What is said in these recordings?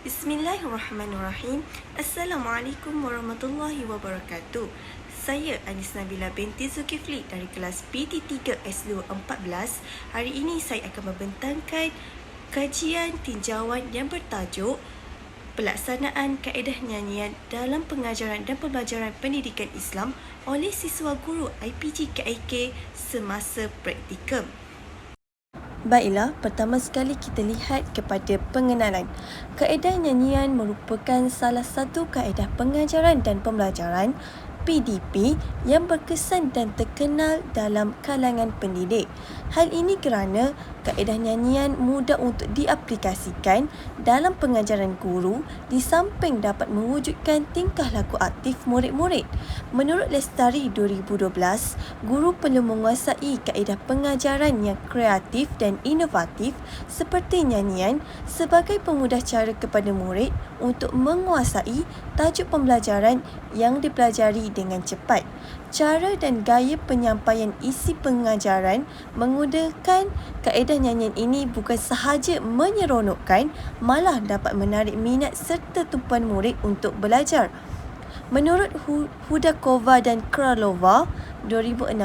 Bismillahirrahmanirrahim. Assalamualaikum warahmatullahi wabarakatuh. Saya Anis Nabila binti Zulkifli dari kelas PT3 S2 14. Hari ini saya akan membentangkan kajian tinjauan yang bertajuk Pelaksanaan Kaedah Nyanyian dalam Pengajaran dan Pembelajaran Pendidikan Islam oleh siswa guru IPG KIK semasa praktikum. Baiklah, pertama sekali kita lihat kepada pengenalan. Kaedah nyanyian merupakan salah satu kaedah pengajaran dan pembelajaran PDP yang berkesan dan terkenal dalam kalangan pendidik. Hal ini kerana kaedah nyanyian mudah untuk diaplikasikan dalam pengajaran guru di samping dapat mewujudkan tingkah laku aktif murid-murid. Menurut Lestari 2012, guru perlu menguasai kaedah pengajaran yang kreatif dan inovatif seperti nyanyian sebagai pemudah cara kepada murid untuk menguasai tajuk pembelajaran yang dipelajari dengan cepat. Cara dan gaya penyampaian isi pengajaran menggunakan kaedah nyanyian ini bukan sahaja menyeronokkan, malah dapat menarik minat serta tumpuan murid untuk belajar. Menurut Hudakova dan Kralova 2016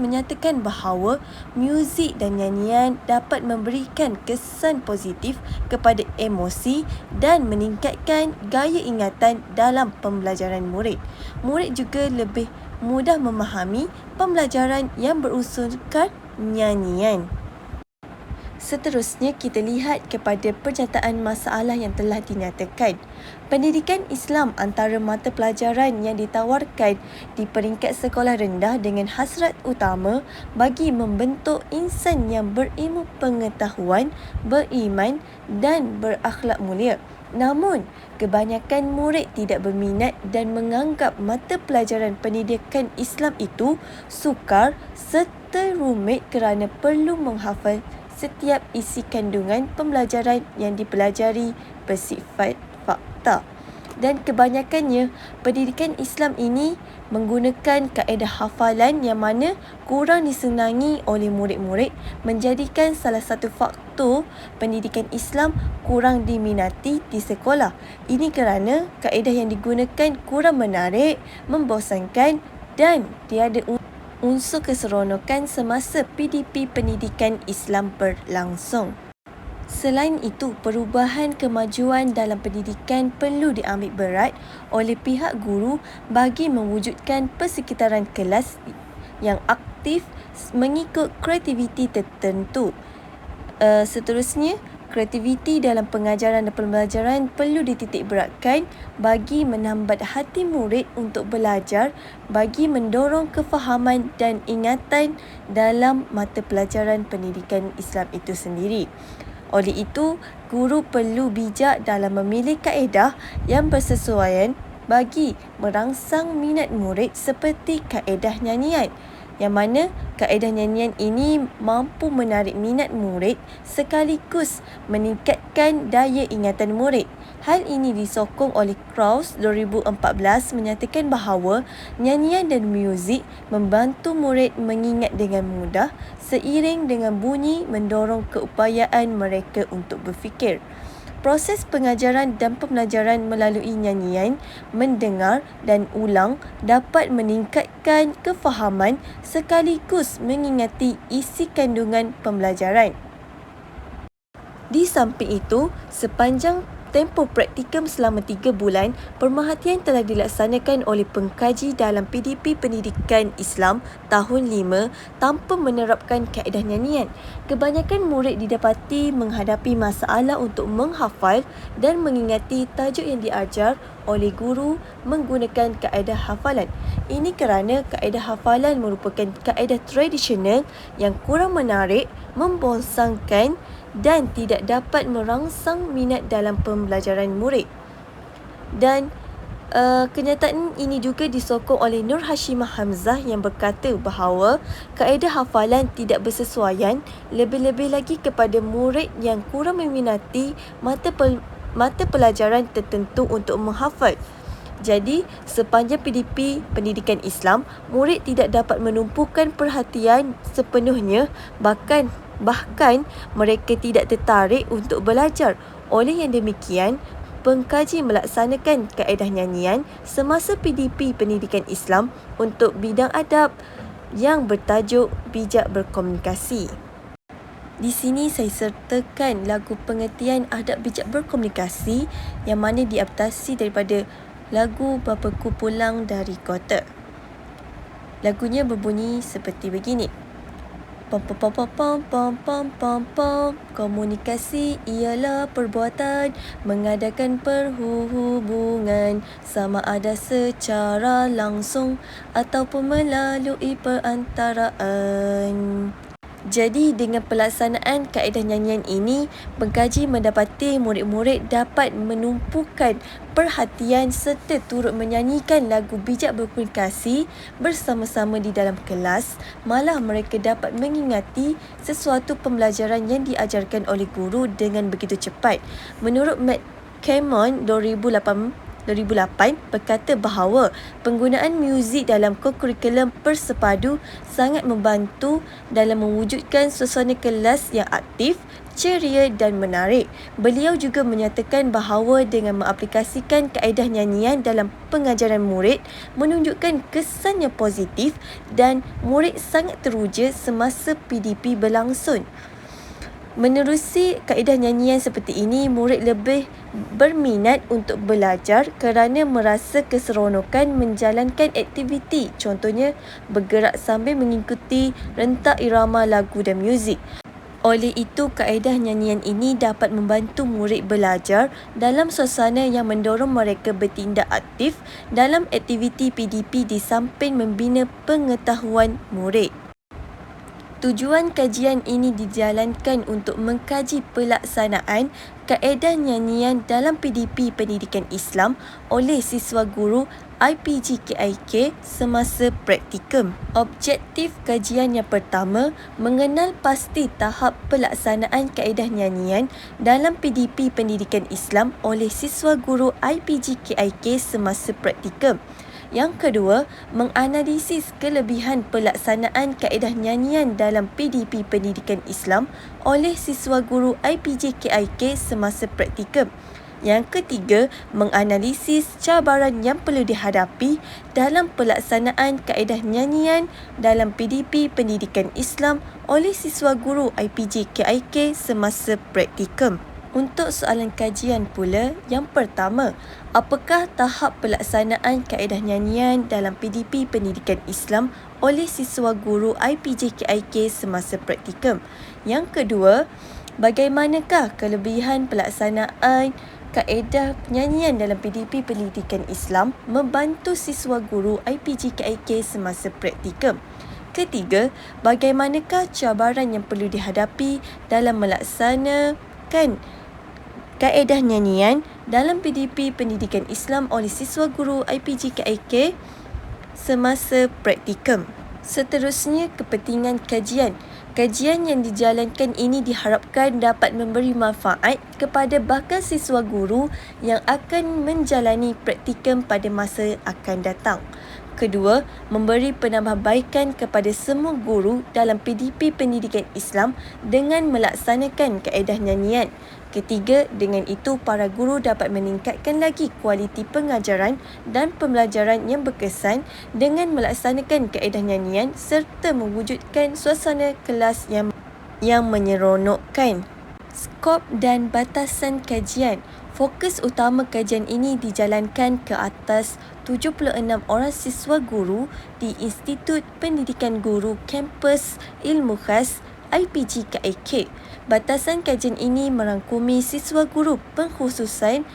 menyatakan bahawa muzik dan nyanyian dapat memberikan kesan positif kepada emosi dan meningkatkan gaya ingatan dalam pembelajaran murid. Murid juga lebih mudah memahami pembelajaran yang berunsurkan nyanyian. Seterusnya, kita lihat kepada pernyataan masalah yang telah dinyatakan. Pendidikan Islam antara mata pelajaran yang ditawarkan di peringkat sekolah rendah dengan hasrat utama bagi membentuk insan yang berilmu pengetahuan, beriman dan berakhlak mulia. Namun, kebanyakan murid tidak berminat dan menganggap mata pelajaran pendidikan Islam itu sukar serta rumit kerana perlu menghafal setiap isi kandungan pembelajaran yang dipelajari bersifat fakta. Dan kebanyakannya, pendidikan Islam ini menggunakan kaedah hafalan yang mana kurang disenangi oleh murid-murid, menjadikan salah satu faktor pendidikan Islam kurang diminati di sekolah. Ini kerana kaedah yang digunakan kurang menarik, membosankan dan tiada unsur keseronokan semasa PDP pendidikan Islam berlangsung. Selain itu, perubahan kemajuan dalam pendidikan perlu diambil berat oleh pihak guru bagi mewujudkan persekitaran kelas yang aktif mengikut kreativiti tertentu. Seterusnya, kreativiti dalam pengajaran dan pembelajaran perlu dititikberatkan bagi menambat hati murid untuk belajar, bagi mendorong kefahaman dan ingatan dalam mata pelajaran pendidikan Islam itu sendiri. Oleh itu, guru perlu bijak dalam memilih kaedah yang bersesuaian bagi merangsang minat murid seperti kaedah nyanyian, yang mana kaedah nyanyian ini mampu menarik minat murid sekaligus meningkatkan daya ingatan murid. Hal ini disokong oleh Krauss 2014 menyatakan bahawa nyanyian dan muzik membantu murid mengingat dengan mudah seiring dengan bunyi mendorong keupayaan mereka untuk berfikir. Proses pengajaran dan pembelajaran melalui nyanyian, mendengar dan ulang dapat meningkatkan kefahaman sekaligus mengingati isi kandungan pembelajaran. Di samping itu, sepanjang tempoh praktikum selama 3 bulan, pemerhatian telah dilaksanakan oleh pengkaji dalam PDP Pendidikan Islam tahun 5 tanpa menerapkan kaedah nyanyian. Kebanyakan murid didapati menghadapi masalah untuk menghafal dan mengingati tajuk yang diajar oleh guru menggunakan kaedah hafalan. Ini kerana kaedah hafalan merupakan kaedah tradisional yang kurang menarik, membosankan dan tidak dapat merangsang minat dalam pembelajaran murid. Dan kenyataan ini juga disokong oleh Nur Hashimah Hamzah yang berkata bahawa kaedah hafalan tidak bersesuaian, lebih-lebih lagi kepada murid yang kurang meminati mata pelajaran tertentu untuk menghafal. Jadi, sepanjang PDP Pendidikan Islam, murid tidak dapat menumpukan perhatian sepenuhnya, bahkan mereka tidak tertarik untuk belajar. Oleh yang demikian, pengkaji melaksanakan kaedah nyanyian semasa PDP Pendidikan Islam untuk bidang adab yang bertajuk Bijak Berkomunikasi. Di sini saya sertakan lagu pengertian adab bijak berkomunikasi yang mana diadaptasi daripada lagu Bapaku Pulang dari Kota. Lagunya berbunyi seperti begini. Pom pom pom pom pom pom pom pom pom. Komunikasi ialah perbuatan mengadakan perhubungan sama ada secara langsung ataupun melalui perantaraan. Jadi dengan pelaksanaan kaedah nyanyian ini, pengkaji mendapati murid-murid dapat menumpukan perhatian serta turut menyanyikan lagu bijak berkomunikasi bersama-sama di dalam kelas. Malah mereka dapat mengingati sesuatu pembelajaran yang diajarkan oleh guru dengan begitu cepat. Menurut Matt Cameron 2008 berkata bahawa penggunaan muzik dalam kurikulum bersepadu sangat membantu dalam mewujudkan suasana kelas yang aktif, ceria dan menarik. Beliau juga menyatakan bahawa dengan mengaplikasikan kaedah nyanyian dalam pengajaran murid menunjukkan kesan yang positif dan murid sangat teruja semasa PDP berlangsung. Menerusi kaedah nyanyian seperti ini, murid lebih berminat untuk belajar kerana merasa keseronokan menjalankan aktiviti. Contohnya, bergerak sambil mengikuti rentak irama lagu dan muzik. Oleh itu, kaedah nyanyian ini dapat membantu murid belajar dalam suasana yang mendorong mereka bertindak aktif dalam aktiviti PDP di samping membina pengetahuan murid. Tujuan kajian ini dijalankan untuk mengkaji pelaksanaan kaedah nyanyian dalam PDP Pendidikan Islam oleh siswa guru IPG KIK semasa praktikum. Objektif kajian yang pertama, mengenal pasti tahap pelaksanaan kaedah nyanyian dalam PDP Pendidikan Islam oleh siswa guru IPG KIK semasa praktikum. Yang kedua, menganalisis kelebihan pelaksanaan kaedah nyanyian dalam PDP Pendidikan Islam oleh siswa guru IPJ KIK semasa praktikum. Yang ketiga, menganalisis cabaran yang perlu dihadapi dalam pelaksanaan kaedah nyanyian dalam PDP Pendidikan Islam oleh siswa guru IPJ KIK semasa praktikum. Untuk soalan kajian pula, yang pertama, apakah tahap pelaksanaan kaedah nyanyian dalam PDP Pendidikan Islam oleh siswa guru IPJ KIK semasa praktikum? Yang kedua, bagaimanakah kelebihan pelaksanaan kaedah nyanyian dalam PDP Pendidikan Islam membantu siswa guru IPJ KIK semasa praktikum? Ketiga, bagaimanakah cabaran yang perlu dihadapi dalam melaksanakan kaedah nyanyian dalam PDP Pendidikan Islam oleh siswa guru IPG KIK semasa praktikum. Seterusnya, kepentingan kajian. Kajian yang dijalankan ini diharapkan dapat memberi manfaat kepada bakal siswa guru yang akan menjalani praktikum pada masa akan datang. Kedua, memberi penambahbaikan kepada semua guru dalam PDP Pendidikan Islam dengan melaksanakan kaedah nyanyian. Ketiga, dengan itu para guru dapat meningkatkan lagi kualiti pengajaran dan pembelajaran yang berkesan dengan melaksanakan kaedah nyanyian serta mewujudkan suasana kelas yang menyeronokkan. Skop dan batasan kajian. Fokus utama kajian ini dijalankan ke atas 76 orang siswa guru di Institut Pendidikan Guru Kampus Ilmu Khas IPG KIK. Batasan kajian ini merangkumi siswa guru pengkhususan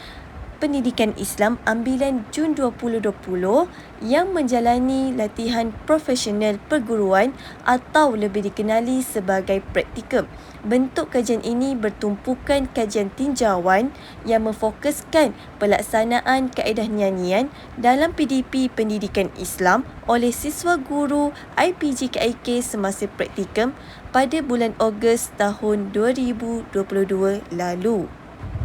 Pendidikan Islam ambilan Jun 2020 yang menjalani latihan profesional perguruan atau lebih dikenali sebagai praktikum. Bentuk kajian ini bertumpukan kajian tinjauan yang memfokuskan pelaksanaan kaedah nyanyian dalam PDP Pendidikan Islam oleh siswa guru IPG KIK semasa praktikum pada bulan Ogos tahun 2022 lalu.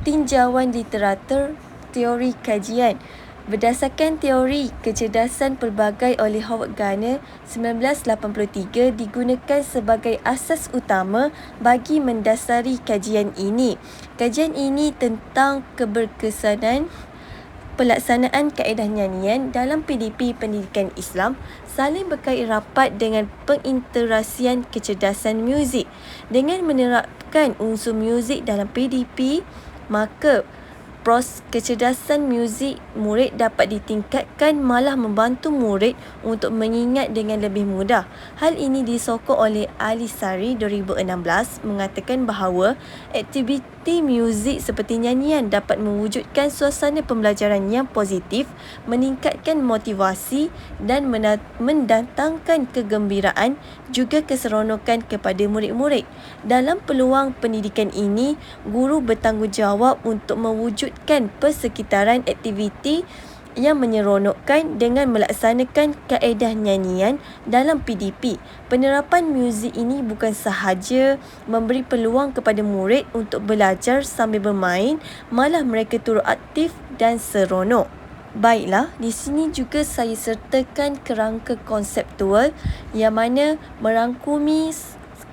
Tinjauan literatur teori kajian. Berdasarkan teori kecerdasan pelbagai oleh Howard Gardner 1983 digunakan sebagai asas utama bagi mendasari kajian ini. Kajian ini tentang keberkesanan pelaksanaan kaedah nyanyian dalam PDP pendidikan Islam saling berkait rapat dengan penginterasian kecerdasan muzik. Dengan menerapkan unsur muzik dalam PDP, maka kecerdasan muzik murid dapat ditingkatkan, malah membantu murid untuk mengingat dengan lebih mudah. Hal ini disokong oleh Alisari 2016 mengatakan bahawa aktiviti muzik seperti nyanyian dapat mewujudkan suasana pembelajaran yang positif, meningkatkan motivasi dan mendatangkan kegembiraan juga keseronokan kepada murid-murid. Dalam peluang pendidikan ini, guru bertanggungjawab untuk mewujudkan persekitaran aktiviti yang menyeronokkan dengan melaksanakan kaedah nyanyian dalam PDP. Penerapan muzik ini bukan sahaja memberi peluang kepada murid untuk belajar sambil bermain, malah mereka turut aktif dan seronok. Baiklah, di sini juga saya sertakan kerangka konseptual yang mana merangkumi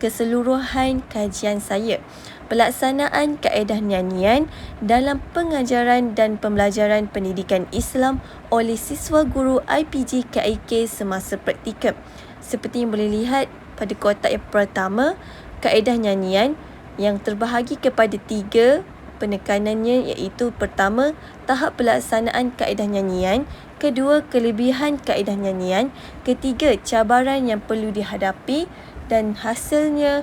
keseluruhan kajian saya. Pelaksanaan kaedah nyanyian dalam pengajaran dan pembelajaran pendidikan Islam oleh siswa guru IPG KIK semasa praktikum. Seperti yang boleh lihat pada kotak yang pertama, kaedah nyanyian yang terbahagi kepada 3 penekanannya, iaitu pertama, tahap pelaksanaan kaedah nyanyian, kedua, kelebihan kaedah nyanyian, ketiga, cabaran yang perlu dihadapi, dan hasilnya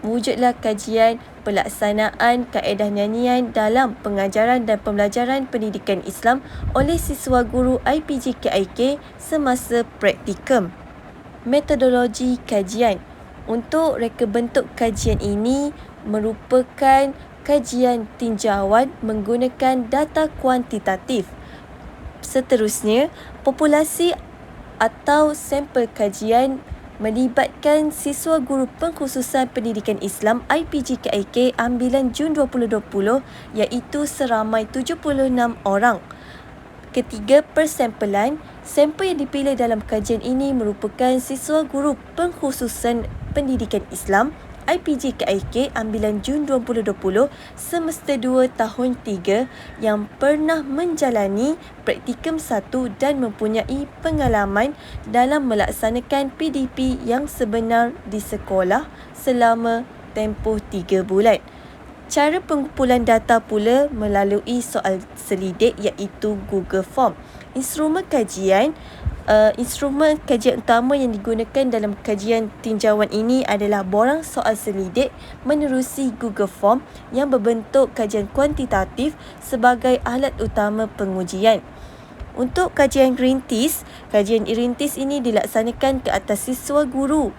wujudlah kajian pelaksanaan kaedah nyanyian dalam pengajaran dan pembelajaran pendidikan Islam oleh siswa guru IPG KIK semasa praktikum. Metodologi kajian. Untuk reka bentuk kajian ini merupakan kajian tinjauan menggunakan data kuantitatif. Seterusnya, populasi atau sampel kajian melibatkan siswa guru pengkhususan pendidikan Islam IPG KIK ambilan Jun 2020 iaitu seramai 76 orang. Ketiga, persampelan. Sampel yang dipilih dalam kajian ini merupakan siswa guru pengkhususan pendidikan Islam IPG KIK ambilan Jun 2020 semester 2 tahun 3 yang pernah menjalani praktikum 1 dan mempunyai pengalaman dalam melaksanakan PDP yang sebenar di sekolah selama tempoh 3 bulan. Cara pengumpulan data pula melalui soal selidik iaitu Google Form. Instrumen kajian utama yang digunakan dalam kajian tinjauan ini adalah borang soal selidik menerusi Google Form yang berbentuk kajian kuantitatif sebagai alat utama pengujian. Untuk kajian rintis ini dilaksanakan ke atas siswa guru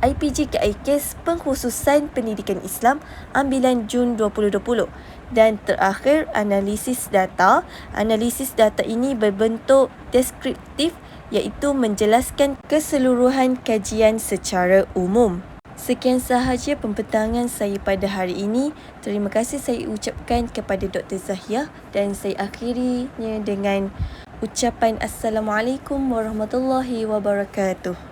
IPG KIK pengkhususan pendidikan Islam ambilan Jun 2020. Dan terakhir, analisis data. Analisis data ini berbentuk deskriptif iaitu menjelaskan keseluruhan kajian secara umum. Sekian sahaja pembentangan saya pada hari ini. Terima kasih saya ucapkan kepada Dr. Zahia dan saya akhirinya dengan ucapan Assalamualaikum warahmatullahi wabarakatuh.